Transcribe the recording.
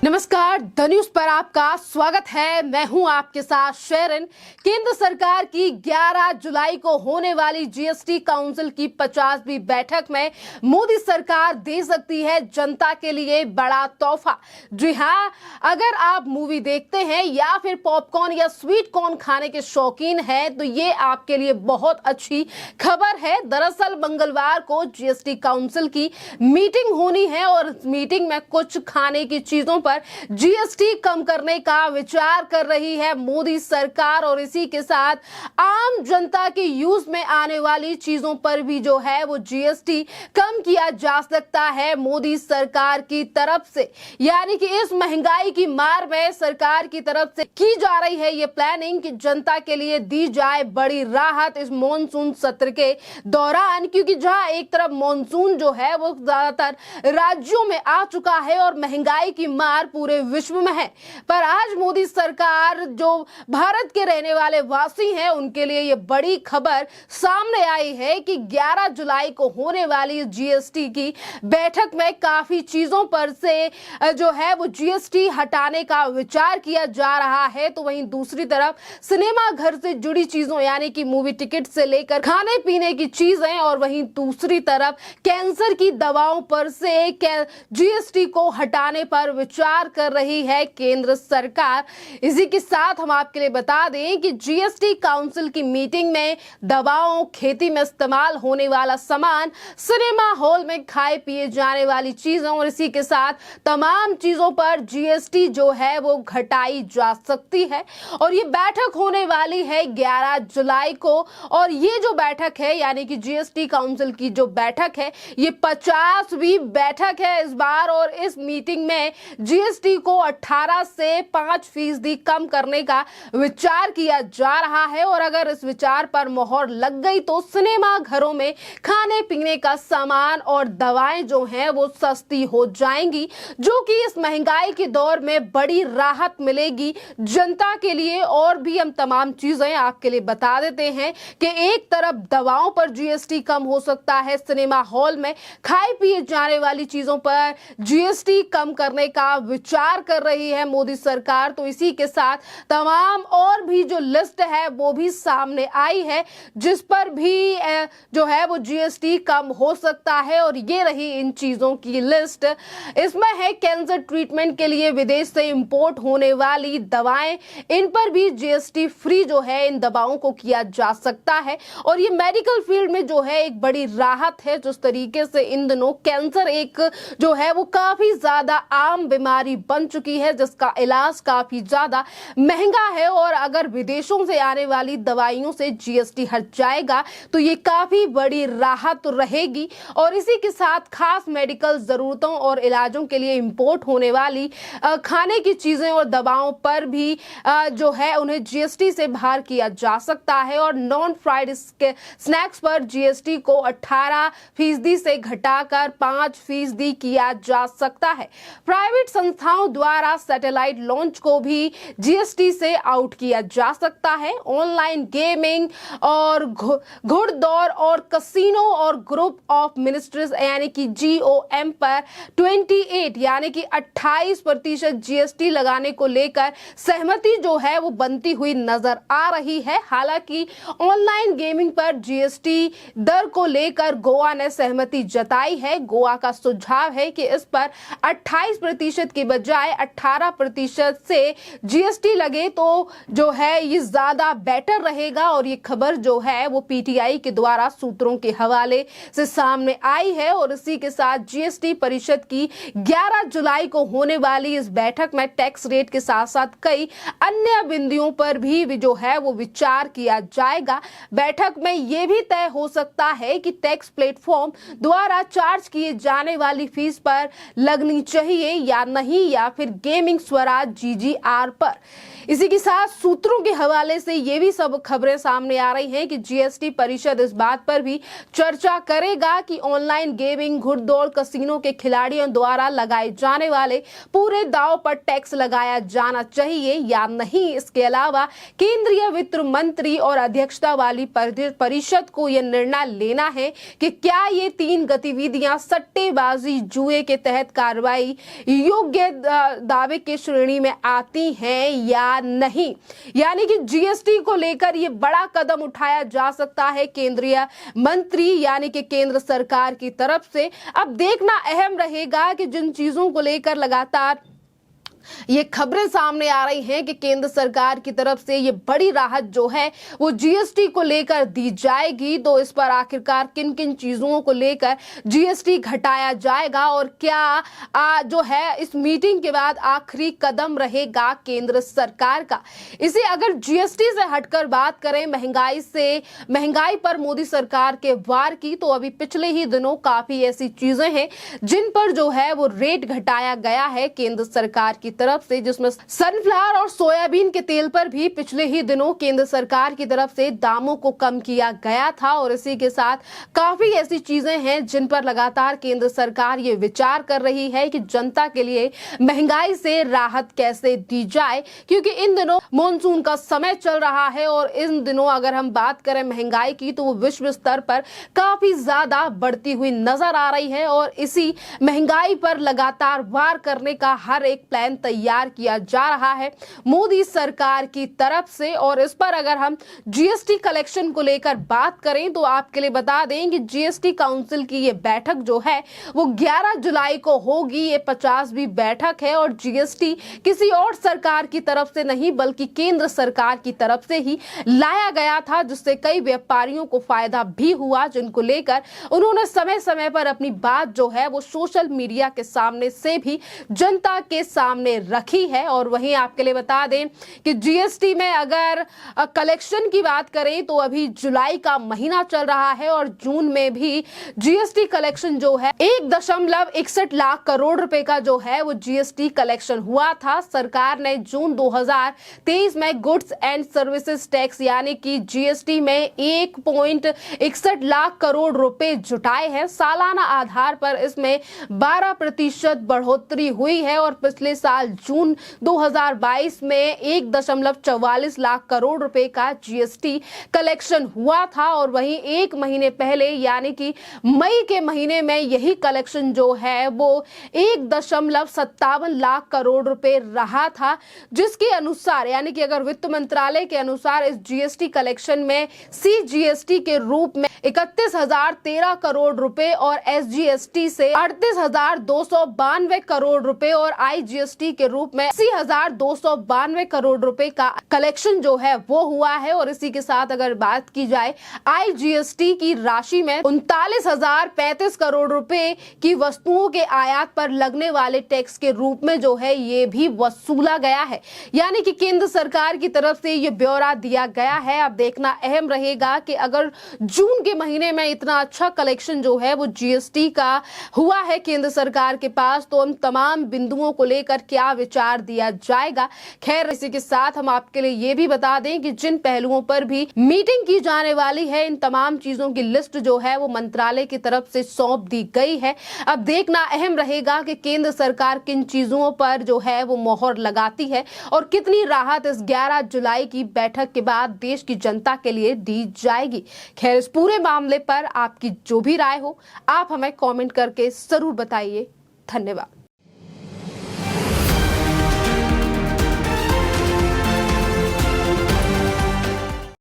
नमस्कार, the news पर आपका स्वागत है। मैं हूं आपके साथ शेरन। केंद्र सरकार की 11 जुलाई को होने वाली जीएसटी काउंसिल की 50वीं बैठक में मोदी सरकार दे सकती है जनता के लिए बड़ा तोहफा। जी हां, अगर आप मूवी देखते हैं या फिर पॉपकॉर्न या स्वीट कॉर्न खाने के शौकीन हैं तो ये आपके लिए बहुत अच्छी खबर है। दरअसल मंगलवार को जीएसटी काउंसिल की मीटिंग होनी है और इस मीटिंग में कुछ खाने की चीजों पर जीएसटी कम करने का विचार कर रही है मोदी सरकार और इसी के साथ आम जनता के यूज में आने वाली चीजों पर भी जो है वो जीएसटी कम किया जा सकता है मोदी सरकार की तरफ से। यानी कि इस महंगाई की मार में सरकार की तरफ से की जा रही है ये प्लानिंग कि जनता के लिए दी जाए बड़ी राहत इस मॉनसून सत्र के दौरान, क्योंकि जहां एक तरफ मॉनसून जो है वो ज्यादातर राज्यों में आ चुका है और महंगाई की मार पूरे विश्व में है, पर आज मोदी सरकार जो भारत के रहने वाले वासी हैं उनके लिए ये बड़ी खबर सामने आई है कि 11 जुलाई को होने वाली जीएसटी की बैठक में काफी चीजों पर से जो है वो जीएसटी हटाने का विचार किया जा रहा है। तो वहीं दूसरी तरफ सिनेमा घर से जुड़ी चीजों यानी कि मूवी टिकट से लेकर खाने पीने की चीजें और वहीं दूसरी तरफ कैंसर की दवाओं पर से जीएसटी को हटाने पर विचार कर रही है केंद्र सरकार। इसी के साथ हम आपके लिए बता दें कि जीएसटी काउंसिल की मीटिंग में दवाओं, खेती में इस्तेमाल होने वाला सामान, सिनेमा हॉल में खाए पिए जाने वाली चीजों और इसी के साथ तमाम चीजों पर जीएसटी जो है वो घटाई जा सकती है। और ये बैठक होने वाली है 11 जुलाई को और ये जो बैठक है यानी कि जीएसटी काउंसिल की जो बैठक है ये 50वीं बैठक है इस बार और इस मीटिंग में जीएसटी को 18 से 5% कम करने का विचार किया जा रहा है। और अगर इस विचार पर मोहर लग गई तो सिनेमा घरों में खाने पीने का सामान और दवाएं जो हैं वो सस्ती हो जाएंगी, जो कि इस महंगाई के दौर में बड़ी राहत मिलेगी जनता के लिए। और भी हम तमाम चीजें आपके लिए बता देते हैं कि एक तरफ दवाओं पर जीएसटी कम हो सकता है, सिनेमा हॉल में खाए पिए जाने वाली चीजों पर जीएसटी कम करने का विचार कर रही है मोदी सरकार। तो इसी के साथ तमाम और भी जो लिस्ट है वो भी सामने आई है जिस पर भी जो है वो जीएसटी कम हो सकता है और ये रही इन चीजों की लिस्ट। इसमें है कैंसर ट्रीटमेंट के लिए विदेश से इंपोर्ट होने वाली दवाएं, इन पर भी जीएसटी फ्री जो है इन दवाओं को किया जा सकता है। और ये मेडिकल फील्ड में जो है एक बड़ी राहत है। जिस तरीके से इन दिनों कैंसर एक जो है वो काफी ज्यादा आम बीमारी बन चुकी है जिसका इलाज काफी ज्यादा महंगा है और अगर विदेशों से आने वाली दवाइयों से जीएसटी हट जाएगा तो ये काफी बड़ी राहत रहेगी। और इसी के साथ खास मेडिकल जरूरतों और इलाजों के लिए इंपोर्ट होने वाली खाने की चीजें और दवाओं पर भी जो है उन्हें जीएसटी से बाहर किया जा सकता है। और नॉन फ्राइड स्नैक्स पर जीएसटी को 18% से घटाकर 5% किया जा सकता है। प्राइवेट संस्थाओं द्वारा सैटेलाइट लॉन्च को भी जीएसटी से आउट किया जा सकता है। ऑनलाइन गेमिंग और घुड़दौड़ और कसिनो और ग्रुप ऑफ मिनिस्ट्रीज यानी कि जीओएम पर 28 यानी कि 28% जीएसटी लगाने को लेकर सहमति जो है वो बनती हुई नजर आ रही है। हालांकि ऑनलाइन गेमिंग पर जीएसटी दर को लेकर गोवा ने सहमति जताई है। गोवा का सुझाव है कि इस पर 28% की बजाय 18% से जीएसटी लगे तो जो है ये ज्यादा बेटर रहेगा। और ये खबर जो है वो पीटीआई के द्वारा सूत्रों के हवाले से सामने आई है। और इसी के साथ जीएसटी परिषद की 11 जुलाई को होने वाली इस बैठक में टैक्स रेट के साथ साथ कई अन्य बिंदुओं पर भी जो है वो विचार किया जाएगा। बैठक में ये भी तय हो सकता है कि टैक्स प्लेटफॉर्म द्वारा चार्ज किए जाने वाली फीस पर लगनी चाहिए या नहीं, या फिर गेमिंग स्वराज जीजीआर पर। इसी के साथ सूत्रों के हवाले से ये भी सब खबरें सामने आ रही हैं कि जीएसटी परिषद इस बात पर भी चर्चा करेगा कि ऑनलाइन गेमिंग, घुड़दौड़, कसिनो के खिलाड़ियों द्वारा लगाए जाने वाले पूरे दांव पर टैक्स लगाया जाना चाहिए या नहीं। इसके अलावा केंद्रीय वित्त मंत्री और अध्यक्षता वाली परिषद को यह निर्णय लेना है कि क्या ये 3 गतिविधियां सट्टेबाजी, जुए के तहत कार्रवाई योग्य दावे की श्रेणी में आती हैं या नहीं। यानी कि जीएसटी को लेकर ये बड़ा कदम उठाया जा सकता है केंद्रीय मंत्री यानी कि केंद्र सरकार की तरफ से। अब देखना अहम रहेगा कि जिन चीजों को लेकर लगातार ये खबरें सामने आ रही हैं कि केंद्र सरकार की तरफ से ये बड़ी राहत जो है वो जीएसटी को लेकर दी जाएगी, तो इस पर आखिरकार किन किन चीजों को लेकर जीएसटी घटाया जाएगा और क्या जो है इस मीटिंग के बाद आखिरी कदम रहेगा केंद्र सरकार का। इसे अगर जीएसटी से हटकर बात करें महंगाई पर मोदी सरकार के वार की, तो अभी पिछले ही दिनों काफी ऐसी चीजें हैं जिन पर जो है वो रेट घटाया गया है केंद्र सरकार की तरफ से, जिसमें सनफ्लावर और सोयाबीन के तेल पर भी पिछले ही दिनों केंद्र सरकार की तरफ से दामों को कम किया गया था। और इसी के साथ काफी ऐसी चीजें हैं जिन पर लगातार केंद्र सरकार ये विचार कर रही है कि जनता के लिए महंगाई से राहत कैसे दी जाए, क्योंकि इन दिनों मॉनसून का समय चल रहा है और इन दिनों अगर हम बात करें महंगाई की तो वो विश्व स्तर पर काफी ज्यादा बढ़ती हुई नजर आ रही है और इसी महंगाई पर लगातार वार करने का हर एक प्लान तैयार किया जा रहा है मोदी सरकार की तरफ से। और इस पर अगर हम जीएसटी कलेक्शन को लेकर बात करें तो आपके लिए बता दें कि जीएसटी काउंसिल की ये बैठक जो है वो 11 जुलाई को होगी। ये 50वीं बैठक है और जीएसटी किसी और सरकार की तरफ से नहीं बल्कि केंद्र सरकार की तरफ से ही लाया गया था, जिससे कई व्यापारियों को फायदा भी हुआ, जिनको लेकर उन्होंने समय समय पर अपनी बात जो है वो सोशल मीडिया के सामने से भी जनता के सामने रखी है। और वहीं आपके लिए बता दें कि जीएसटी में अगर कलेक्शन की बात करें तो अभी जुलाई का महीना चल रहा है और जून में भी जीएसटी कलेक्शन जो है 1.61 लाख करोड़ रुपए का जो है वो जीएसटी कलेक्शन हुआ था। सरकार ने जून 2023 में गुड्स एंड सर्विसेज टैक्स यानी कि जीएसटी में 1.61 लाख करोड़ रुपए जुटाए हैं। सालाना आधार पर इसमें 12% बढ़ोतरी हुई है और पिछले साल जून 2022 में 1.44 लाख करोड़ रुपए का जीएसटी कलेक्शन हुआ था और वहीं एक महीने पहले यानी कि मई के महीने में यही कलेक्शन जो है वो 1.57 लाख करोड़ रुपए रहा था, जिसके अनुसार यानी कि अगर वित्त मंत्रालय के अनुसार इस जीएसटी कलेक्शन में सीजीएसटी के रूप में 31,013 करोड़ रुपए और एसजीएसटी से 38,292 करोड़ रुपए और आईजीएसटी के रूप में 80,292 करोड़ रुपए का कलेक्शन जो है वो हुआ है। और इसी के साथ अगर बात की जाए आईजीएसटी की राशि में 39,035 करोड़ रुपए की वस्तुओं के आयात पर लगने वाले टैक्स के रूप में जो है ये भी वसूला गया है। यानी कि केंद्र सरकार की तरफ से ये ब्यौरा दिया गया है। अब देखना अहम रहेगा कि अगर जून के महीने में इतना अच्छा कलेक्शन जो है वो जीएसटी का हुआ है केंद्र सरकार के पास, तो हम तमाम बिंदुओं को लेकर क्या विचार दिया जाएगा। खैर, इसी के साथ हम आपके लिए ये भी बता दें कि जिन पहलुओं पर भी मीटिंग की जाने वाली है इन तमाम चीजों की लिस्ट जो है वो मंत्रालय की तरफ से सौंप दी गई है। अब देखना अहम रहेगा कि केंद्र सरकार किन चीजों पर जो है वो मोहर लगाती है और कितनी राहत इस 11 जुलाई की बैठक के बाद देश की जनता के लिए दी जाएगी। खैर, इस पूरे मामले पर आपकी जो भी राय हो आप हमें कमेंट करके जरूर बताइए। धन्यवाद।